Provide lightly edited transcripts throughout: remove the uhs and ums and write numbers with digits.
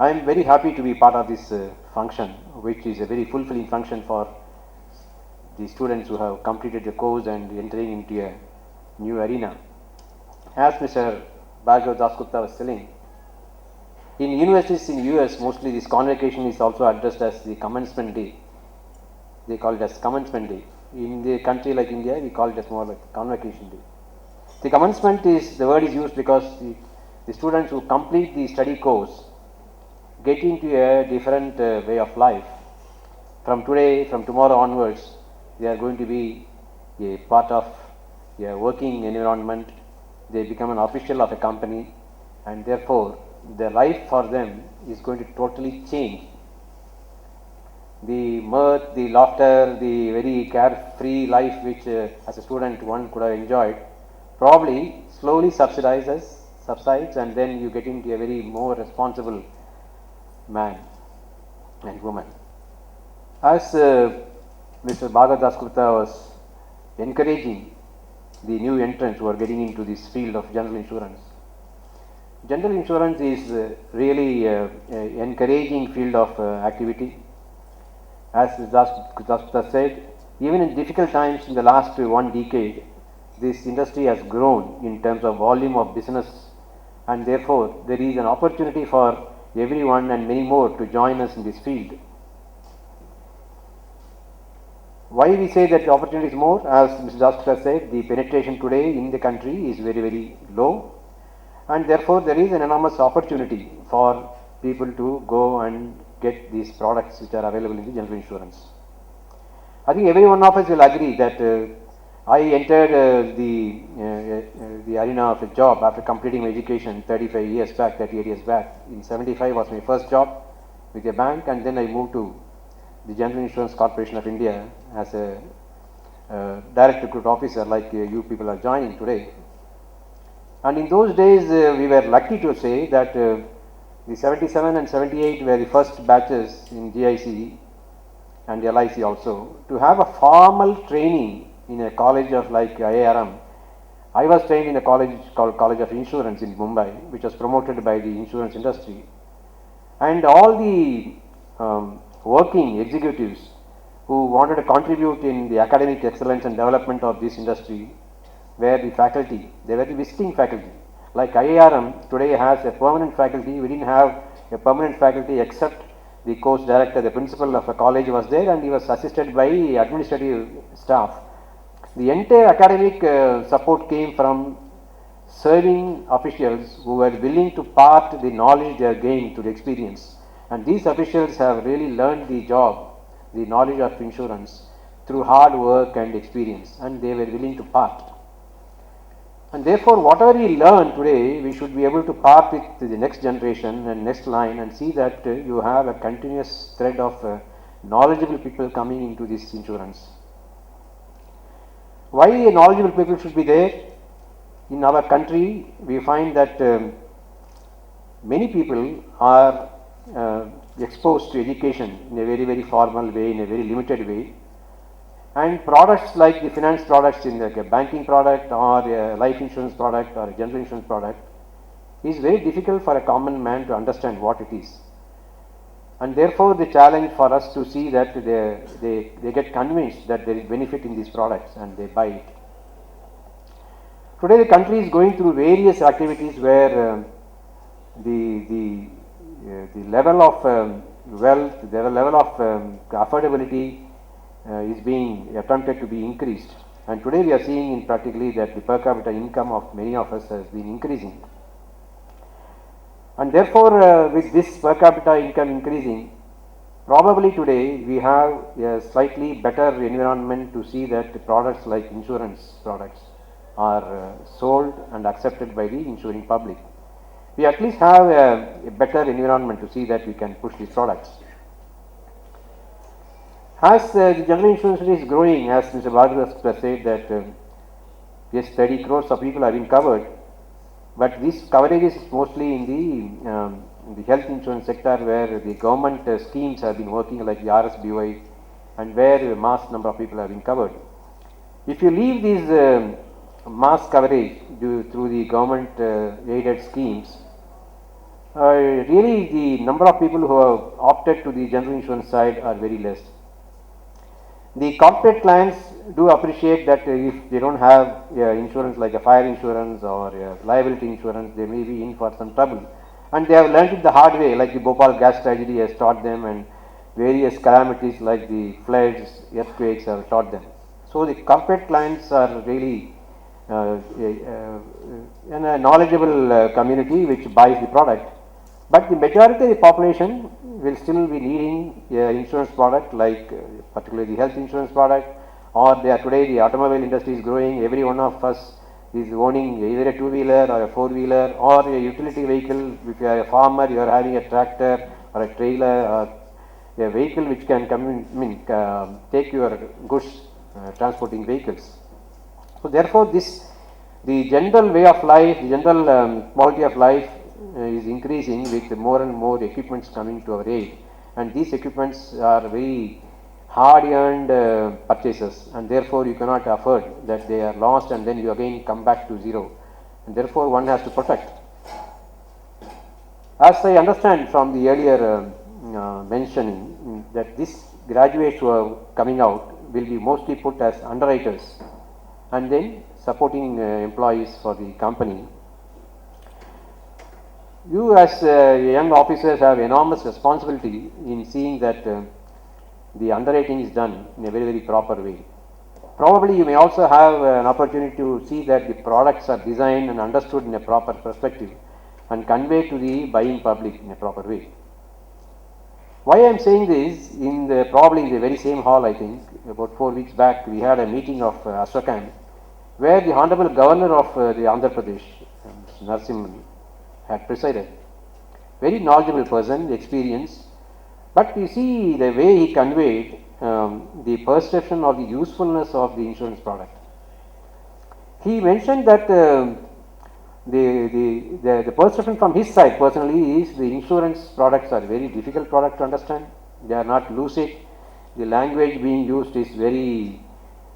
I am very happy to be part of this function, which is a very fulfilling function for the students who have completed the course and entering into a new arena. As Mr. Bhargav Dasgupta was telling, in universities in US, mostly this convocation is also addressed as the commencement day. They call it as commencement day. In the country like India, we call it as more like convocation day. The commencement is, the word is used because the students who complete the study course get into a different way of life. From today, from tomorrow onwards, they are going to be a part of a working environment. They become an official of a company, and therefore the life for them is going to totally change. The mirth, the laughter, the very carefree life which as a student one could have enjoyed probably slowly subsides, and then you get into a very more responsible man and woman. As Mr. Bhargav Dasgupta was encouraging the new entrants who are getting into this field of general insurance. General insurance is really an encouraging field of activity. As Dasgupta said, even in difficult times in the last one decade, this industry has grown in terms of volume of business, and therefore there is an opportunity for everyone and many more to join us in this field. Why we say that the opportunity is more? As Mr. Dasgupta said, the penetration today in the country is very, very low, and therefore there is an enormous opportunity for people to go and get these products which are available in the general insurance. I think every one of us will agree that I entered the arena of a job after completing my education 38 years back. In 75 was my first job with a bank, and then I moved to the General Insurance Corporation of India as a direct recruit officer like you people are joining today. And in those days we were lucky to say that the 77 and 78 were the first batches in GIC and LIC also to have a formal training in a college of like IIRM. I was trained in a college called College of Insurance in Mumbai, which was promoted by the insurance industry. And all the working executives who wanted to contribute in the academic excellence and development of this industry were the faculty. They were the visiting faculty. Like IIRM today has a permanent faculty. We didn't have a permanent faculty except the course director, the principal of a college was there, and he was assisted by administrative staff. The entire academic support came from serving officials who were willing to part the knowledge they have gained through the experience. And these officials have really learned the job, the knowledge of insurance through hard work and experience, and they were willing to part. And therefore, whatever we learn today, we should be able to part it to the next generation and next line and see that you have a continuous thread of knowledgeable people coming into this insurance. Why knowledgeable people should be there? In our country, we find that many people are exposed to education in a very, very formal way, in a very limited way. And products like the finance products in like a banking product or a life insurance product or a general insurance product is very difficult for a common man to understand what it is. And therefore the challenge for us to see that they get convinced that there is benefit in these products and they buy it. Today the country is going through various activities where the level of wealth, the level of affordability is being attempted to be increased, and today we are seeing in practically that the per capita income of many of us has been increasing, and therefore with this per capita income increasing, probably today we have a slightly better environment to see that the products like insurance products are sold and accepted by the insuring public. We at least have a better environment to see that we can push these products. As the general insurance industry is growing, as Mr. Bhargav said that yes, 30 crores of people have been covered, but this coverage is mostly in the health insurance sector where the government schemes have been working like the RSBY and where a mass number of people have been covered. If you leave these mass coverage through the government aided schemes, really the number of people who have opted to the general insurance side are very less. The corporate clients do appreciate that if they don't have insurance like a fire insurance or liability insurance, they may be in for some trouble. And they have learned it the hard way, like the Bhopal gas tragedy has taught them, and various calamities like the floods, earthquakes have taught them. So the corporate clients are really in a knowledgeable community which buys the product. But the majority of the population will still be needing insurance product like particularly the health insurance product, or they are today the automobile industry is growing. Every one of us is owning either a two-wheeler or a four-wheeler or a utility vehicle. If you are a farmer, you are having a tractor or a trailer or a vehicle which can come in, take your goods, transporting vehicles. So therefore, the general way of life, the general quality of life is increasing with more and more equipments coming to our aid, and these equipments are very hard earned purchases, and therefore you cannot afford that they are lost and then you again come back to zero, and therefore one has to protect. As I understand from the earlier mentioning that these graduates who are coming out will be mostly put as underwriters and then supporting employees for the company. You as young officers have enormous responsibility in seeing that the underwriting is done in a very, very proper way. Probably you may also have an opportunity to see that the products are designed and understood in a proper perspective and conveyed to the buying public in a proper way. Why I am saying this, probably in the very same hall, I think, about 4 weeks back, we had a meeting of Ashokam, where the Honorable Governor of the Andhra Pradesh, Narasimhan, had presided. Very knowledgeable person, experienced, but you see the way he conveyed the perception of the usefulness of the insurance product. He mentioned that the perception from his side personally is the insurance products are very difficult product to understand. They are not lucid. The language being used is very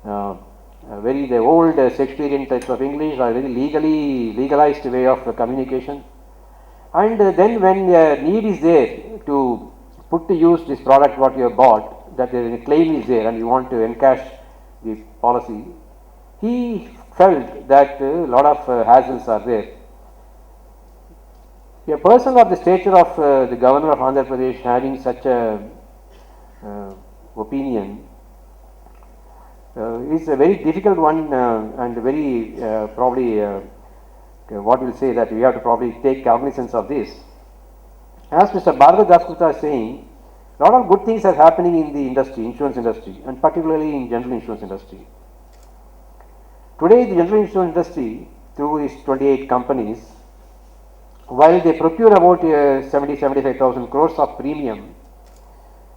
the old Shakespearean types of English, or very legalized way of communication. And then when a need is there to put to use this product what you have bought, that a claim is there and you want to encash the policy, he felt that a lot of hassles are there. A person of the stature of the Governor of Andhra Pradesh having such a opinion is a very difficult one and very probably what we'll say that we have to probably take cognizance of this. As Mr. Bhargav Dasgupta is saying, a lot of good things are happening in the industry, insurance industry, and particularly in general insurance industry. Today, the general insurance industry, through its 28 companies, while they procure about 70-75,000 crores of premium,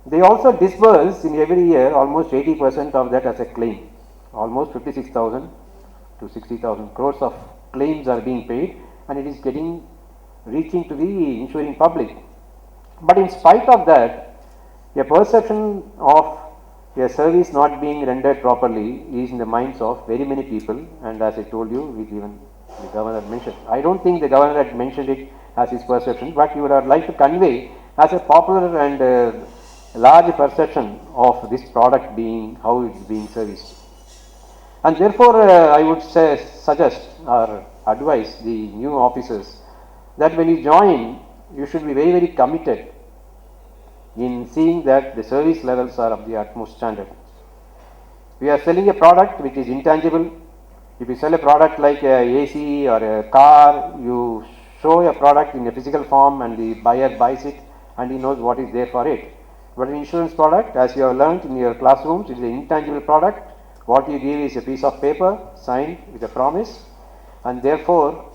they also disburse in every year almost 80% of that as a claim. Almost 56,000 to 60,000 crores of claims are being paid, and it is reaching to the insuring public. But in spite of that, a perception of a service not being rendered properly is in the minds of very many people, and as I told you, even the Governor mentioned. I don't think the Governor had mentioned it as his perception, but he would have liked to convey as a popular and large perception of this product being how it is being serviced. And therefore, I would suggest or advise the new officers that when you join, you should be very, very committed in seeing that the service levels are of the utmost standard. We are selling a product which is intangible. If you sell a product like a AC or a car, you show a product in a physical form and the buyer buys it and he knows what is there for it. But an insurance product, as you have learned in your classrooms, is an intangible product. What you give is a piece of paper signed with a promise, and therefore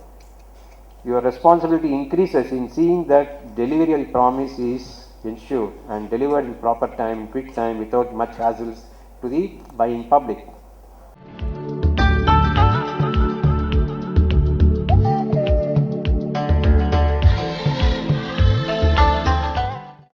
your responsibility increases in seeing that delivery of the promise is ensured and delivered in proper time, quick time, without much hassles to the buying public.